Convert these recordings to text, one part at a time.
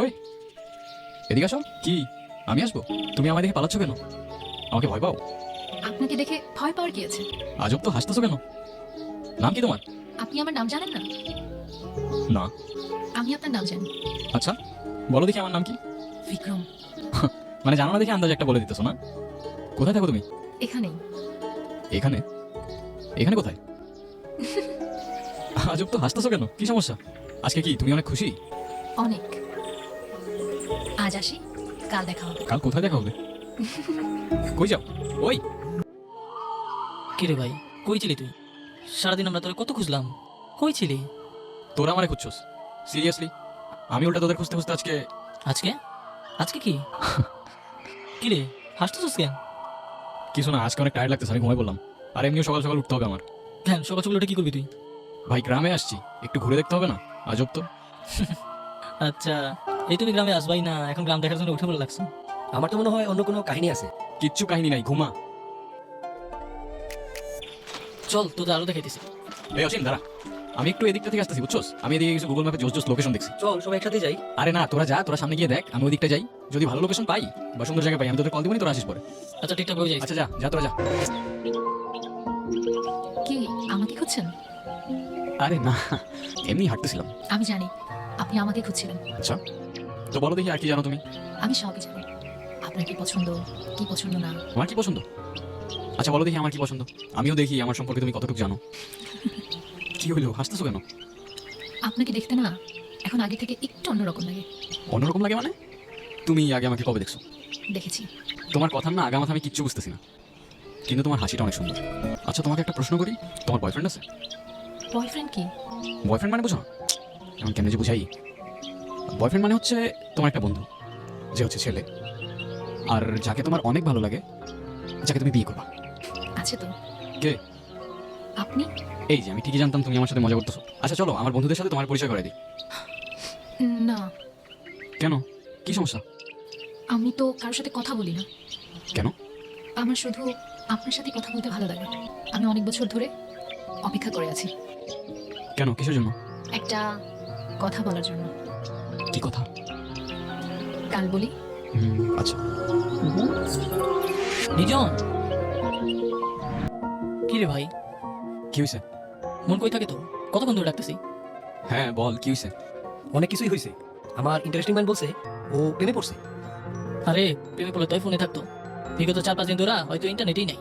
ওই এদিকে আসো। কি আমি আসবো? তুমি আমায় দেখে পালাচ্ছ কেন? আমাকে ভয় পাও? আপনাকে দেখে ভয় পাওয়ার কি আছে? আজব তো, হাসতেছো কেন? নাম কি তোমার? আপনি আমার নাম জানেন না? না। আমি আপনার নাম জানি। আচ্ছা বলো দেখি আমার নাম কি? বিক্রম। মানে জানো না দেখে আন্দাজ একটা বলে দিতেছো না? কোথায় থাকো তুমি? এখানেই। এখানে? এখানে কোথায়? আজব তো, হাসতেছো কেন? কি সমস্যা? আজকে কি তুমি অনেক খুশি? অনেক। আজ আসি, কাল দেখা হবে। কাল কোথায় দেখা হবে? কই যাও? ওই কিরে ভাই, কই ছিলি তুই? সারাদিন আমরা তোরে কত খুঁজলাম, কই ছিলি? তোরা আমারে খুঁজছস? সিরিয়াসলি? আমি উল্টা তোদের খুঁজতে খুঁজতে আজকে আজকে আজকে কি? কিরে হাসতেছিস কেন? কিছু না, আজকে অনেক টায়ার্ড লাগতেছে, আমি ঘুমাই বললাম। আর এমনিও সকাল সকাল উঠতে হবে আমার। কেন সকাল সকাল উঠে কি করবি তুই? ভাই গ্রামে আসছি, একটু ঘুরে দেখতে হবে না? আজব তো। আচ্ছা, এই তুমি গ্রামে আসবাই না, এখন গ্রাম দেখার জন্য উঠে পড়ে লাগছে। আমার তো মনে হয় অন্য কোনো কাহিনী আছে। কিচ্ছু কাহিনী নাই, ঘুমা। চল তোদের আরো দেখাইতেছি। এই অসীম দাঁড়া, আমি একটু এদিকটা থেকে আসতেছি, বুঝছস? আমি এদিকে কিছু গুগল ম্যাপে জোস জোস লোকেশন দেখছি। চল সবাই একসাথে যাই। আরে না, তোরা যা, তোরা সামনে গিয়ে দেখ, আমি ওই দিকটা যাই। যদি ভালো লোকেশন পাই বা সুন্দর জায়গা পাই, আমি তোদের কল দিবনি, তোরা আসিস পরে। আচ্ছা ঠিকঠাক হয়ে যাই। আচ্ছা যা যা, তোরা যা। কি আমাকে খুঁজছেন? আরে না, এমনি হাঁটতেছিলাম। আমি জানি আপনি আমাকে খুঁজছিলেন। আচ্ছা তো বলো দেখি, আর কি জানো তুমি? আমি সবই জানি। আপনার কি পছন্দ, কি পছন্দ না। আমার কি পছন্দ? আচ্ছা বলো দেখি আমার কি পছন্দ, আমিও দেখি আমার সম্পর্কে তুমি কতটুকু জানো। কি হইলো, হাসতেছো কেন? আপনাকে দেখতে না এখন আগে থেকে একটু অন্যরকম লাগে। অন্যরকম লাগে মানে? তুমি আগে আমাকে কবে দেখছো? দেখেছি। তোমার কথার না আগামাথা আমি কিচ্ছু বুঝতেছি না, কিন্তু তোমার হাসিটা অনেক সুন্দর। আচ্ছা তোমাকে একটা প্রশ্ন করি, তোমার বয়ফ্রেন্ড আছে? বয়ফ্রেন্ড কি? বয়ফ্রেন্ড মানে বুঝো না? এমন কেন যে বুঝাই, বয়ফ্রেন্ড মানে হচ্ছে তোমার একটা বন্ধু, যে হচ্ছে ছেলে, আর যাকে তোমার অনেক ভালো লাগে, যাকে তুমি বিয়ে করবা। আছে তো। কে? আপনি? এই যে আমি ঠিকই জানতাম তুমি আমার সাথে মজা করতেছো। আচ্ছা চলো আমার বন্ধুদের সাথে তোমার পরিচয় করে দিই। না, কেন, কি সমস্যা? আমি তো কারোর সাথে কথা বলি না। কেন? আমার শুধু আপনার সাথে কথা বলতে ভালো লাগে। আমি অনেক বছর ধরে অপেক্ষা করে আছি কেন, কিসের জন্য? একটা কথা বলার জন্য। কি কথা? কাল বলি। আচ্ছা। নিজন, কিরে ভাই, কি হয়েছে? মন কই থাকে তো? কতক্ষণ ধরে ডাকতেছি। হ্যাঁ বল, কি হয়েছে? অনেক কিছুই হয়েছে। আমার ইন্টারেস্টিং ম্যান বলছে ও প্রেমে পড়ছে। আরে প্রেমে পড়লে তুই ফোনে থাকতো, বিগত 4-5 দিন ধরে হয়তো ইন্টারনেটেই নাই।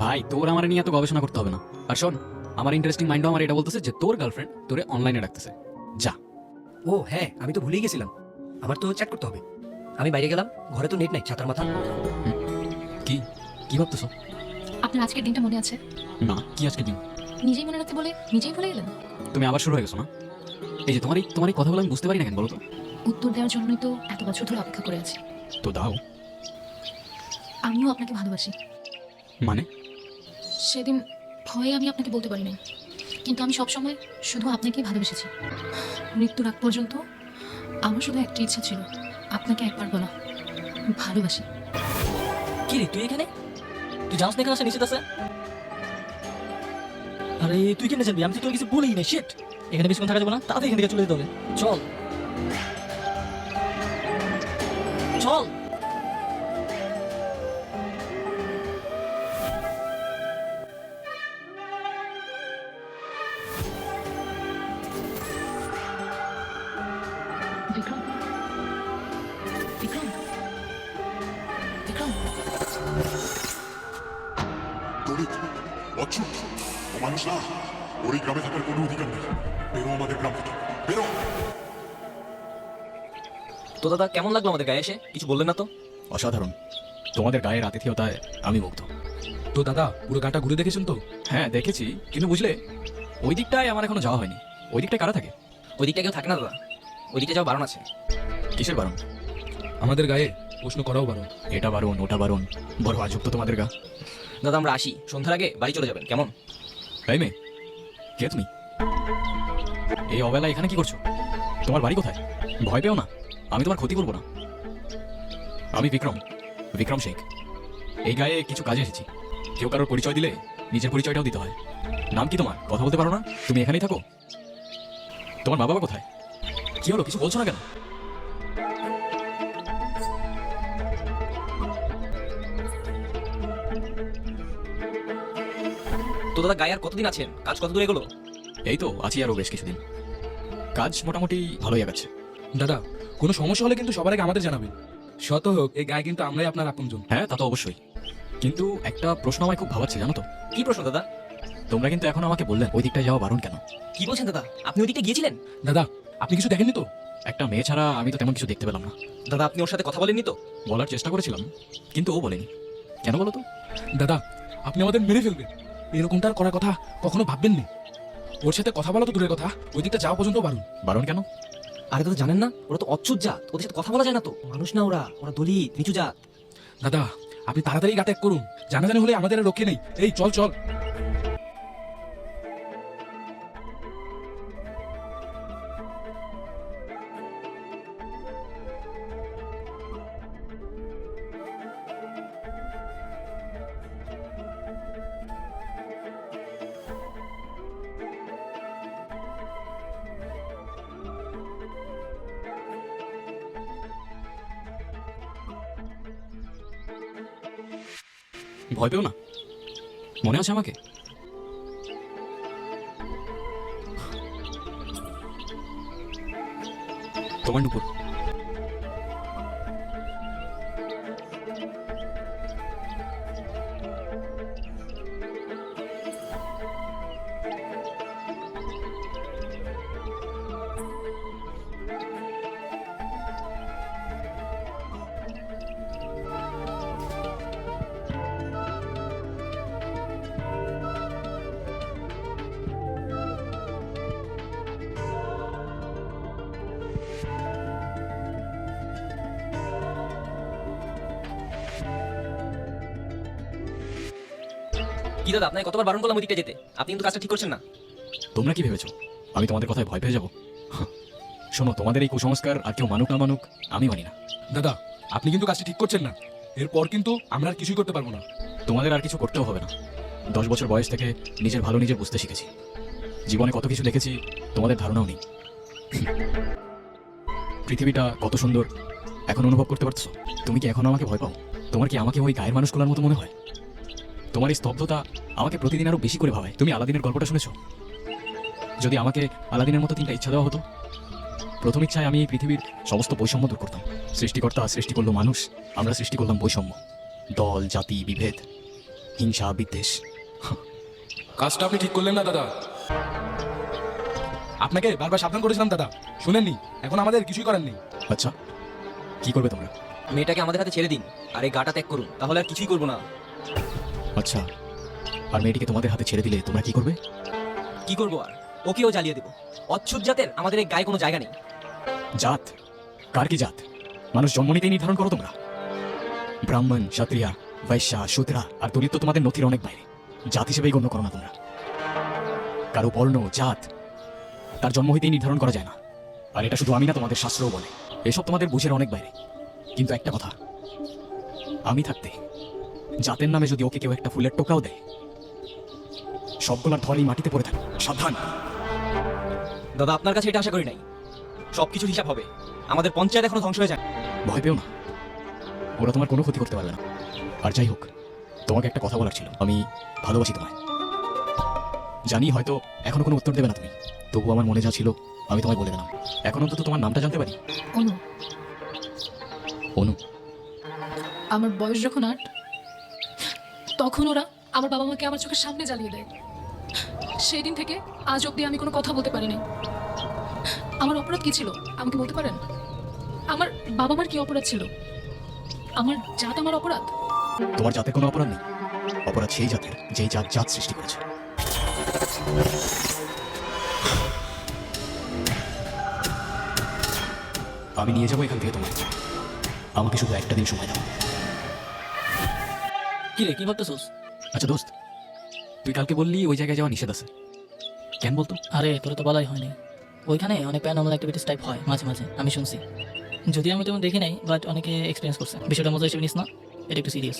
ভাই তোর আমার নিয়ে এত গবেষণা করতে হবে না। আর শোন, আমার ইন্টারেস্টিং মাইন্ডও আমার এটা বলতেছে যে তোর গার্লফ্রেন্ড তোরে অনলাইনে ডাকতেছে। যা। ও হ্যাঁ, আমি তো ভুলেই গেছিলাম, আমার তো চ্যাট করতে হবে। আমি বাইরে গেলাম, ঘরে তো নেট নাই, ছাতার মাথা। কি কি ভাবতেছো? আপনার আজকের দিনটা মনে আছে? না, কি আজকে দিন? নিজেই মনে রাখতে বলে নিজেই ভুলে গেলেন। তুমি আবার শুরু হয়ে গেছো না? এই যে তোমার এই কথাগুলো আমি বুঝতে পারি না কেন বলো তো? উত্তর দেওয়ার জন্যই তো এত বছর ধরে অপেক্ষা করে আছি। তো দাও। আমিও আপনাকে ভালোবাসি। মানে? সেদিন ভয়ে আমি আপনাকে বলতে পারি নাই, কিন্তু আমি সবসময় শুধু আপনাকেই ভালোবেসেছি। মৃত্যুর আগ পর্যন্ত আমার শুধু একটা ইচ্ছা ছিল, আপনাকে একবার বলা ভালোবাসি। কিরে তুই এখানে? তুই জানাস না এখানে আসা নিষেধ আছে? আরে তুই কেন জানবি? আমি তো তোর কিছু বলেই নাই। শিট, এখানে বেশিক্ষণ থাকা যাবে না, তাড়াতাড়ি এখান থেকে চলে যেতে হবে। চল চল। বিক্রম, বিক্রম, বিক্রম। দলিত, অচ্ছুত, ও মানুষ না। ওর এই গ্রামে থাকার কোনো অধিকার নেই। বেরো আমাদের গ্রাম থেকে, বেরো। তো দাদা কেমন লাগলো আমাদের গায়ে এসে? কিছু বললেন না তো? অসাধারণ, তোমাদের গায়ের আতিথেয়তায় আমি মুগ্ধ। তো দাদা পুরো গাটা ঘুরে দেখেছেন তো? হ্যাঁ দেখেছি, কিন্তু বুঝলে ওই দিকটায় আমার এখনো যাওয়া হয়নি। ওই দিকটায় কারা থাকে? ওই দিকটা কেউ থাকে না দাদা, ওই দিকটা যাওয়া বারণ আছে। কিসের বারণ? আমাদের গায়ে প্রশ্ন করাও বারণ। এটা বারণ, ওটা বারণ, বড় আজব তো তোমাদের গা। দাদা আমরা আসি, সন্ধ্যার আগে বাড়ি চলে যাবেন কেমন? এই মেয়ে, কে তুমি? এই অবেলা এখানে কি করছো? তোমার বাড়ি কোথায়? ভয় পেও না, আমি তোমার ক্ষতি করবো না। আমি বিক্রম, বিক্রম শেখ। এই গায়ে কিছু কাজে এসেছি। কেউ কারোর পরিচয় দিলে নিজের পরিচয়টাও দিতে হয়। নাম কি তোমার? কথা বলতে পারো না? তুমি এখানেই থাকো? তোমার মা বাবা কোথায়? কি হলো, কিছু বলছো না কেন? তো দাদা গায়ে আর কতদিন আছেন? কাজ কত দূর এগোলো? এই তো আছি আরও বেশ কিছুদিন। কাজ মোটামুটি ভালোই আগাচ্ছে। দাদা কোনো সমস্যা হলে কিন্তু সবার আগে আমাদের জানাবেন। শত হোক এই গায়ে কিন্তু আমরাই আপনার আপনজন। হ্যাঁ, তা তো অবশ্যই। কিন্তু একটা প্রশ্ন আমায় খুব ভাবাচ্ছে, জানো তো? কি প্রশ্ন দাদা? তোমরা কিন্তু এখন আমাকে বললেন ওই দিকটায় যাওয়া বারণ কেন? কি বলছেন দাদা? আপনি ওদিকে গিয়েছিলেন? দাদা আপনি কিছু দেখেননি তো? একটা মেয়ে ছাড়া আমি তো তেমন কিছু দেখতে পেলাম না। দাদা আপনি ওর সাথে কথা বলেননি তো? বলার চেষ্টা করেছিলাম, কিন্তু ও বলেনি। কেন বলো তো? দাদা আপনি আমাদের মেরে ফেলবেন, এরকমটা আর করার কথা কখনো ভাববেন না। ওর সাথে কথা বলা তো দূরের কথা, ওই দিকটা যাওয়া পর্যন্ত বারণ। বারণ কেন? আরে দাদা জানেন না, ওরা তো অচ্ছুত জাত, ওদের সাথে কথা বলা যায় না তো। মানুষ না ওরা, ওরা দলিত নিচু জাত। দাদা আপনি তাড়াতাড়ি গা ত্যাগ করুন, জানাজানি হলে আমাদের আর রক্ষে নেই। এই চল চল। ভয় পেও না, মনে আছে আমাকে? তোমার নুপুর। কি দাদা আপনাকে কতবার বারণ করলাম ওদিকটা যেতে, আপনি কিন্তু কাজটা ঠিক করছেন না। তোমরা কি ভেবেছো আমি তোমাদের কথায় ভয় পেয়ে যাবো? শোনো, তোমাদের এই কুসংস্কার আর কেউ মানুক না মানুক আমি মানি না। দাদা আপনি কিন্তু কাজটি ঠিক করছেন না, এরপর কিন্তু আমরা আর কিছুই করতে পারবো না। তোমাদের আর কিছু করতেও হবে না। 10 বছর বয়স থেকে নিজের ভালো নিজে বুঝতে শিখেছি। জীবনে কত কিছু দেখেছি তোমাদের ধারণাও নেই। পৃথিবীটা কত সুন্দর এখন অনুভব করতে পারছো? তুমি কি এখনো আমাকে ভয় পাও? তোমার কি আমাকে ওই গায়ের মানুষগুলোর মতো মনে হয়? তোমার এই স্তব্ধতা আমাকে প্রতিদিন আরো বেশি করে ভাবায়। তুমি আলাদিনের গল্পটা শুনেছো? যদি আমাকে আলাদিনের মতো 3টা ইচ্ছা দেওয়া হতো, প্রথম ইচ্ছায় আমি এই পৃথিবীর সমস্ত বৈষম্য দূর করতাম। সৃষ্টিকর্তা সৃষ্টি করলো মানুষ, আমরা সৃষ্টি করলাম বৈষম্য, দল জাতি বিভেদ, হিংসা বিদ্বেষ। কাজটা আপনি ঠিক করলেন না দাদা, আপনাকে বারবার সাবধান করেছিলাম দাদা, শুনেননি। এখন আমাদের কিছুই করার নেই। আচ্ছা, কি করবে তোমরা? মেয়েটাকে আমাদের হাতে ছেড়ে দিন আর এই গাটা ত্যাগ করুন, তাহলে আর কিছুই করবো না। আচ্ছা, আর মেয়েটিকে তোমাদের হাতে ছেড়ে দিলে তোমরা কি করবে? কি করবো আর, ওকেও জ্বালিয়ে দেবো। অচ্ছুত জাতের আমাদের এই গায়ে কোনো জায়গা নেই। জাত? কার কি জাত? মানুষ জন্ম নিতেই নির্ধারণ করো তোমরা? ব্রাহ্মণ, ক্ষত্রিয়া, বৈশ্যা, শূদ্রা আর দলিত তো তোমাদের নথির অনেক বাইরে। জাত হিসেবেই গণ্য করো না তোমরা। কারো বর্ণ জাত তার জন্ম হইতেই নির্ধারণ করা যায় না। আর এটা শুধু আমি না, তোমাদের শাস্ত্রও বলে। এসব তোমাদের বুঝের অনেক বাইরে। কিন্তু একটা কথা, আমি থাকতে জাতের নামে যদি ওকে কেউ একটা ফুলের টোকাও দেয়, সবগুলার ধরেই মাটিতে পড়ে থাকে। সাবধান। দাদা আপনার কাছে এটা আশা করি নাই। সবকিছুর হিসাব হবে। আমাদের পঞ্চায়েত এখনো ধ্বংস হয়ে যায়। ভয় পেও না, ওরা তোমার কোনো ক্ষতি করতে পারবে না। আর যাই হোক, তোমাকে একটা কথা বলার ছিল। আমি ভালোবাসি তোমায়। জানি হয়তো এখনো কোনো উত্তর দেবে না তুমি, তবু আমার মনে যা ছিল আমি তোমায় বলে দিলাম। এখন অন্তত তোমার নামটা জানতে পারি। অনু। অনু? আমার বয়স যখন 8, তখন ওরা আমার বাবা মাকে আমার চোখের সামনে জ্বালিয়ে দেয়। সেই দিন থেকে আজ অবধি আমি কোনো কথা বলতে পারিনি। আমার অপরাধ কি ছিল আমাকে বলতে পারেন? আমার বাবা মার কি অপরাধ ছিল? আমার জাত আমার অপরাধ? তোমার জাতের কোনো অপরাধ নেই। অপরাধ সেই জাতের যেই জাত জাত সৃষ্টি করেছে। আমি নিয়ে যাবো এখান থেকে তোমায়। আমাকে শুধু একটা দিন সময় দাও। কি রে, কি ভাবতেছোস? আচ্ছা দোস্ত, তুই কালকে বললি ওই জায়গায় যাওয়া নিষেধ আছে, কেন বলতো? আরে তোরা তো বলাই হয়নি। ওইখানে অনেক প্যারানর্মাল অ্যাক্টিভিটিস টাইপ হয় মাঝে মাঝে, আমি শুনছি। যদি আমি তেমন দেখি নাই, বাট অনেকে এক্সপিরিয়েন্স করছে। বিষয়টা মজা হিসেবে নিস না, এটা একটু সিরিয়াস।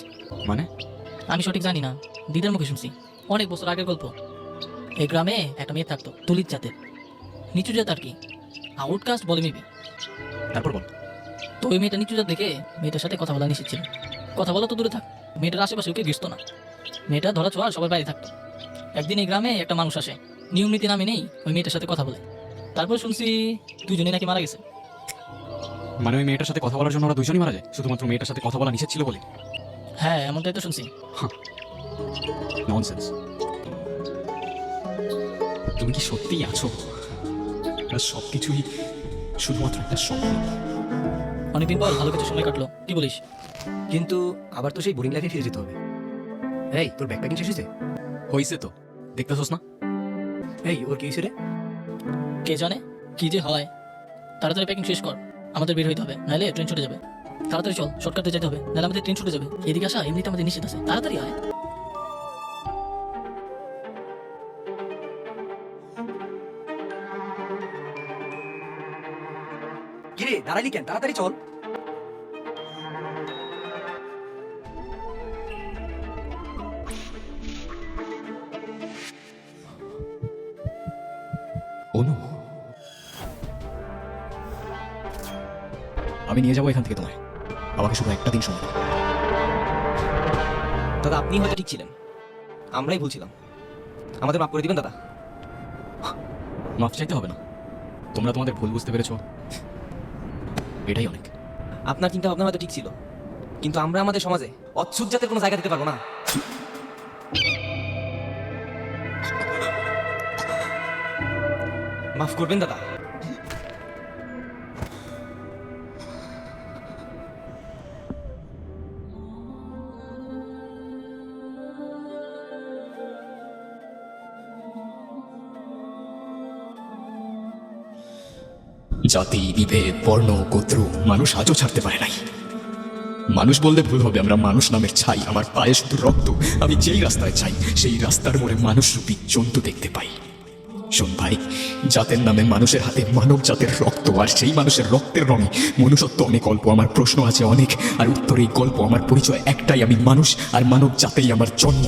মানে? আমি সঠিক জানি না, দিদার মুখে শুনছি। অনেক বছর আগের গল্প। এই গ্রামে একটা মেয়ে থাকতো, দলিত জাতের, নিচু জাত আর কি, আউটকাস্ট বলে মেবি। তারপর বল। তো ওই মেয়েটা নিচু জাত দেখে মেয়েটার সাথে কথা বলা নিষেধ ছিল। কথা বলা তো দূরে থাক, মেয়েটার আশেপাশে ওকে ঘিসতো না। মেয়েটা ধরা ছোঁয়া সবার বাইরে থাকতো। একদিন এই গ্রামে একটা মানুষ আসে, নিয়ম নীতি নামে নেই ওই মেয়েটার সাথে কথা বলে। তারপর শুনছি দুজনেই নাকি মারা গেছে। মানে ওই মেয়েটার সাথে কথা বলার জন্য ওরা দুজনই মারা যায় শুধুমাত্র মেয়েটার সাথে কথা বলা নিষেধ ছিল বলে? হ্যাঁ, এমনটাই তো শুনছি। ননসেন্স। তুমি কি সত্যিই আছো? সব কিছুই শুধুমাত্র একটা স্বপ্ন। অনেকদিন পর ভালো কিছু সময় কাটলো, কি বলিস? কিন্তু আবার তো সেই বোরিং লাইফে ফিরে যেতে হবে। এই তোর ব্যাকপ্যাকিং শেষ হয়েছে? হয়েছে তো, দেখতেছোস না? এই ওর কি হয়েছে রে? কে জানে কি যে হয়। তাড়াতাড়ি প্যাকিং শেষ কর, আমাদের বের হইতে হবে, নাহলে ট্রেন ছুটে যাবে। তাড়াতাড়ি চল, শর্টকাটে যেতে হবে, নাহলে আমাদের ট্রেন ছুটে যাবে। এদিকে আসা এমনিতে আমাদের নিষেধ আছে, তাড়াতাড়ি আয়। কিরে দাঁড়ালি কেন? তাড়াতাড়ি চল। অনু, আমি নিয়ে যাবো এখান থেকে তোমায়। আমাকে শুধু একটা দিন সময় দাও। দাদা আপনি হয়তো ঠিক ছিলেন, আমরাই ভুলছিলাম। আমাদের মাফ করে দিবেন দাদা। মাফ চাইতে হবে না, তোমরা তোমাদের ভুল বুঝতে পেরেছো, এটাই অনেক। আপনার চিন্তা ভাবনা হয়তো ঠিক ছিল, কিন্তু আমরা আমাদের সমাজে অচ্ছুত জাতের কোনো জায়গা দিতে পারবো না। মাফ করবেন দাদা। জাতি, বিভেদ, বর্ণ, গোত্র মানুষ আজও ছাড়তে পারে নাই। মানুষ বললে ভুল হবে, আমরা মানুষ নামের ছাই। আমার পায়ে শুধু রক্ত। আমি যেই রাস্তায় চাই সেই রাস্তার মোড়ে মানুষরূপী জন্তু দেখতে পাই। শোন ভাই, জাতের নামে মানুষের হাতে মানব জাতের রক্ত, আর সেই মানুষের রক্তের রঙে মনুষ্যত্ব অনেক অল্প। আমার প্রশ্ন আছে অনেক, আর উত্তর এই গল্প। আমার পরিচয় একটাই, আমি মানুষ, আর মানব জাতেই আমার জন্ম।